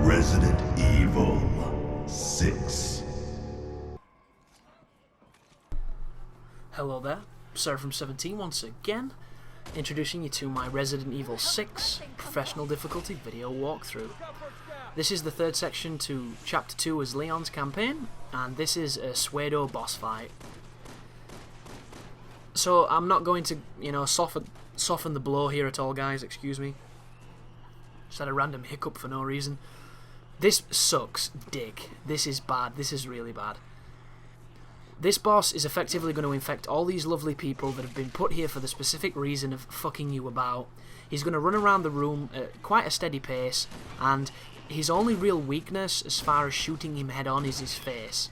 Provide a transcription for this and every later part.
Resident Evil 6. Hello there, Seraphim17 once again, introducing you to my Resident Evil 6 professional difficulty video walkthrough. This is the third section to Chapter 2 as Leon's campaign, and this is a pseudo boss fight. So I'm not going to, soften the blow here at all, guys, excuse me. Just had a random hiccup for no reason. This sucks dick. This is bad. This is really bad. This boss is effectively going to infect all these lovely people that have been put here for the specific reason of fucking you about. He's going to run around the room at quite a steady pace, and his only real weakness as far as shooting him head on is his face.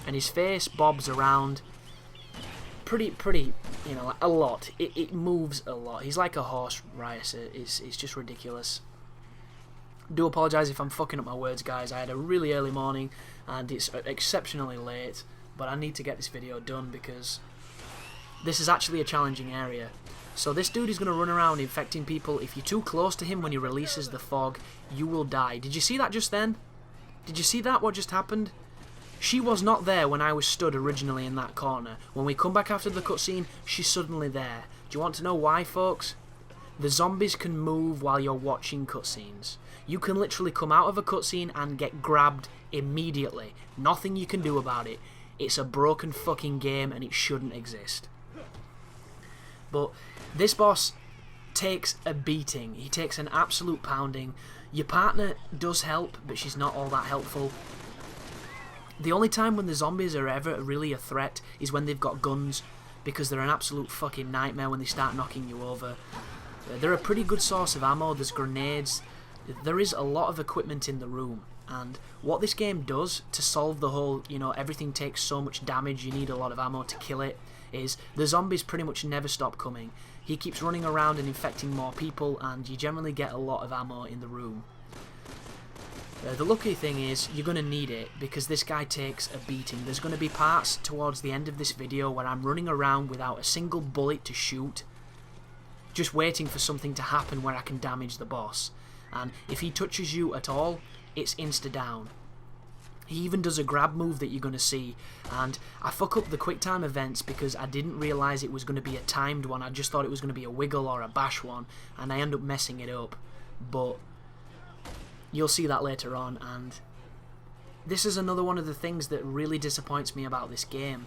And his face bobs around pretty, a lot. It moves a lot. He's like a horse rider. It's just ridiculous. Do apologise if I'm fucking up my words, guys. I had a really early morning and it's exceptionally late, but I need to get this video done because this is actually a challenging area. So this dude is going to run around infecting people. If you're too close to him when he releases the fog, you will die. Did you see that just then? Did you see that, what just happened? She was not there when I was stood originally in that corner. When we come back after the cutscene, she's suddenly there. Do you want to know why, folks? The zombies can move while you're watching cutscenes. You can literally come out of a cutscene and get grabbed immediately. Nothing you can do about it. It's a broken fucking game and it shouldn't exist. But this boss takes a beating. He takes an absolute pounding. Your partner does help, but she's not all that helpful. The only time when the zombies are ever really a threat is when they've got guns, because they're an absolute fucking nightmare when they start knocking you over. They're a pretty good source of ammo. There's grenades. There is a lot of equipment in the room, and what this game does to solve the whole, everything takes so much damage, you need a lot of ammo to kill it, is the zombies pretty much never stop coming. He keeps running around and infecting more people, and you generally get a lot of ammo in the room. The lucky thing is, you're going to need it, because this guy takes a beating. There's going to be parts towards the end of this video where I'm running around without a single bullet to shoot, just waiting for something to happen where I can damage the boss. And if he touches you at all, it's insta-down. He even does a grab move that you're going to see, and I fuck up the quick time events because I didn't realise it was going to be a timed one. I just thought it was going to be a wiggle or a bash one, and I end up messing it up. But you'll see that later on, and this is another one of the things that really disappoints me about this game.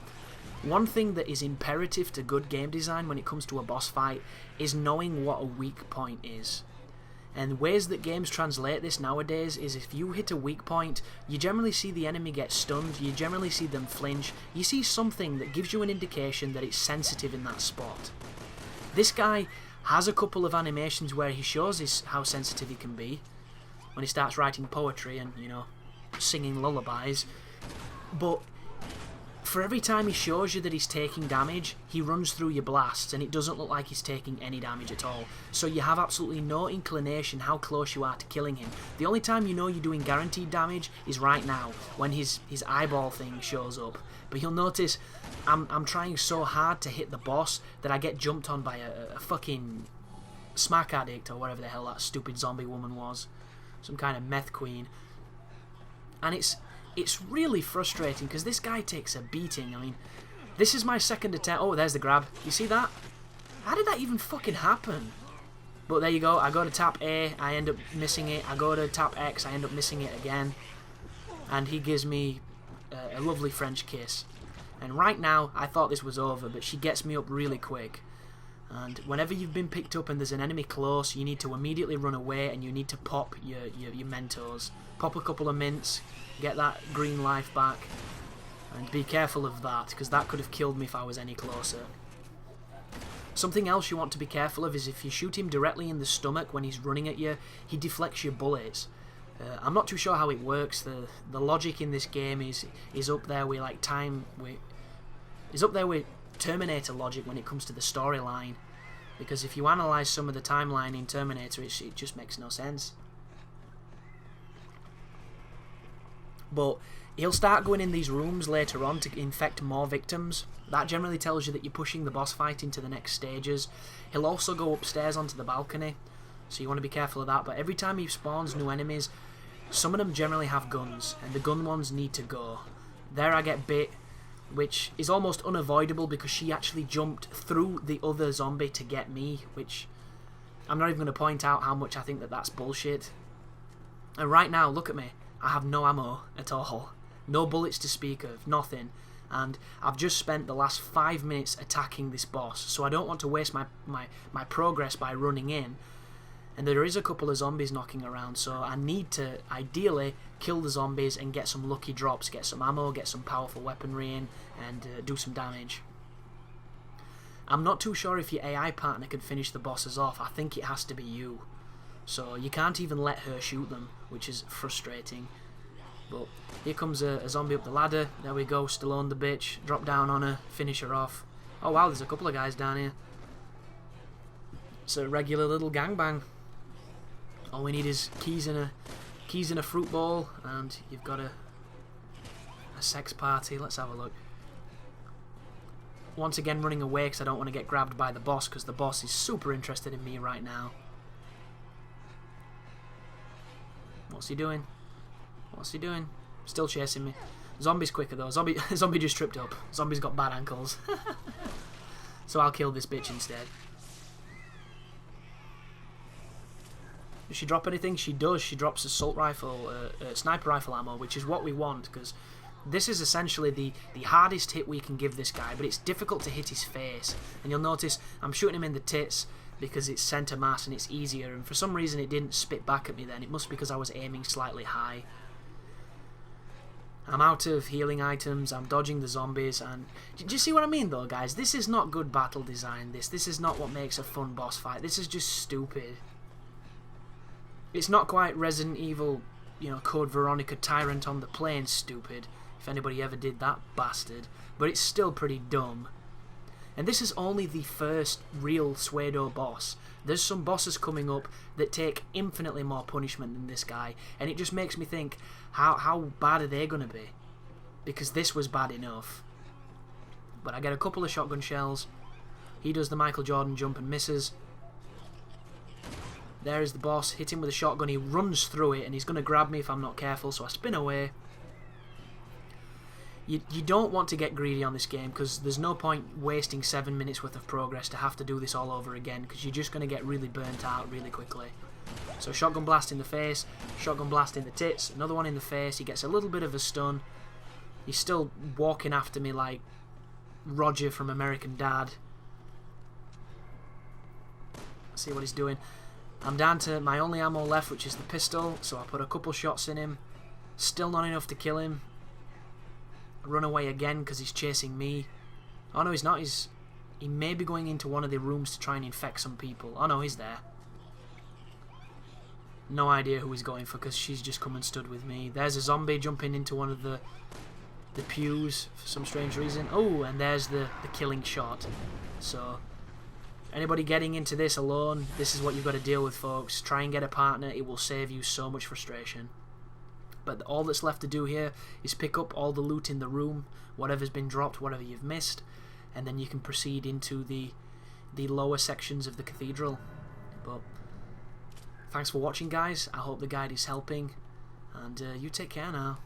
One thing that is imperative to good game design when it comes to a boss fight is knowing what a weak point is. And ways that games translate this nowadays is if you hit a weak point, you generally see the enemy get stunned, you generally see them flinch, you see something that gives you an indication that it's sensitive in that spot. This guy has a couple of animations where he shows how sensitive he can be, when he starts writing poetry and, singing lullabies, but for every time he shows you that he's taking damage, he runs through your blasts and it doesn't look like he's taking any damage at all. So you have absolutely no inclination how close you are to killing him. The only time you know you're doing guaranteed damage is right now, when his eyeball thing shows up. But you'll notice I'm trying so hard to hit the boss that I get jumped on by a fucking smack addict or whatever the hell that stupid zombie woman was. Some kind of meth queen. And it's really frustrating because this guy takes a beating. I mean, this is my second attempt. Oh, there's the grab. You see that? How did that even fucking happen? But there you go. I go to tap A, I end up missing it. I go to tap X, I end up missing it again. And he gives me a lovely French kiss. And right now, I thought this was over, but she gets me up really quick. And whenever you've been picked up and there's an enemy close, you need to immediately run away and you need to pop your Mentos. Pop a couple of mints, get that green life back, and be careful of that, because that could have killed me if I was any closer. Something else you want to be careful of is if you shoot him directly in the stomach when he's running at you, he deflects your bullets. I'm not too sure how it works. The logic in this game is up there with Terminator logic when it comes to the storyline, because if you analyse some of the timeline in Terminator, it just makes no sense. But he'll start going in these rooms later on to infect more victims. That generally tells you that you're pushing the boss fight into the next stages. He'll also go upstairs onto the balcony, so you want to be careful of that. But every time he spawns new enemies, some of them generally have guns, and the gun ones need to go. There I get bit, which is almost unavoidable because she actually jumped through the other zombie to get me, which I'm not even going to point out how much I think that that's bullshit. And right now, look at me. I have no ammo at all. No bullets to speak of, nothing. And I've just spent the last 5 minutes attacking this boss, so I don't want to waste my progress by running in. And there is a couple of zombies knocking around, so I need to ideally kill the zombies and get some lucky drops, get some ammo, get some powerful weaponry in, and do some damage. I'm not too sure if your AI partner can finish the bosses off. I think it has to be you. So you can't even let her shoot them, which is frustrating. But here comes a zombie up the ladder. There we go, Stallone the bitch. Drop down on her, finish her off. Oh wow, there's a couple of guys down here. It's a regular little gangbang. All we need is keys in a fruit bowl, and you've got a sex party. Let's have a look. Once again running away because I don't want to get grabbed by the boss, because the boss is super interested in me right now. What's he doing? What's he doing? Still chasing me. Zombie's quicker though. Zombie just tripped up. Zombie's got bad ankles. So I'll kill this bitch instead. Does she drop anything? She does. She drops assault rifle, sniper rifle ammo, which is what we want, because this is essentially the hardest hit we can give this guy, but it's difficult to hit his face. And you'll notice I'm shooting him in the tits because it's center mass and it's easier, and for some reason it didn't spit back at me then. It must be because I was aiming slightly high. I'm out of healing items, I'm dodging the zombies, and do you see what I mean though, guys? This is not good battle design, this is not what makes a fun boss fight. This is just stupid. It's not quite Resident Evil, you know, Code Veronica Tyrant on the plane stupid, if anybody ever did that bastard, but it's still pretty dumb. And this is only the first real Pseudo boss. There's some bosses coming up that take infinitely more punishment than this guy, and it just makes me think, how bad are they going to be? Because this was bad enough. But I get a couple of shotgun shells. He does the Michael Jordan jump and misses. There is the boss. Hit him with a shotgun. He runs through it, and he's going to grab me if I'm not careful, so I spin away. You don't want to get greedy on this game, because there's no point wasting 7 minutes worth of progress to have to do this all over again, because you're just going to get really burnt out really quickly. So shotgun blast in the face, shotgun blast in the tits, another one in the face. He gets a little bit of a stun. He's still walking after me like Roger from American Dad. Let's see what he's doing. I'm down to my only ammo left, which is the pistol, so I put a couple shots in him. Still not enough to kill him. Run away again because he's chasing me. Oh no, he's not. He may be going into one of the rooms to try and infect some people. Oh no, he's there. No idea who he's going for, because she's just come and stood with me. There's a zombie jumping into one of the pews for some strange reason. Oh, and there's the killing shot. So anybody getting into this alone, this is what you've got to deal with, folks. Try and get a partner. It will save you so much frustration. But all that's left to do here is pick up all the loot in the room, whatever's been dropped, whatever you've missed, and then you can proceed into the lower sections of the cathedral. But thanks for watching, guys. I hope the guide is helping, and you take care now.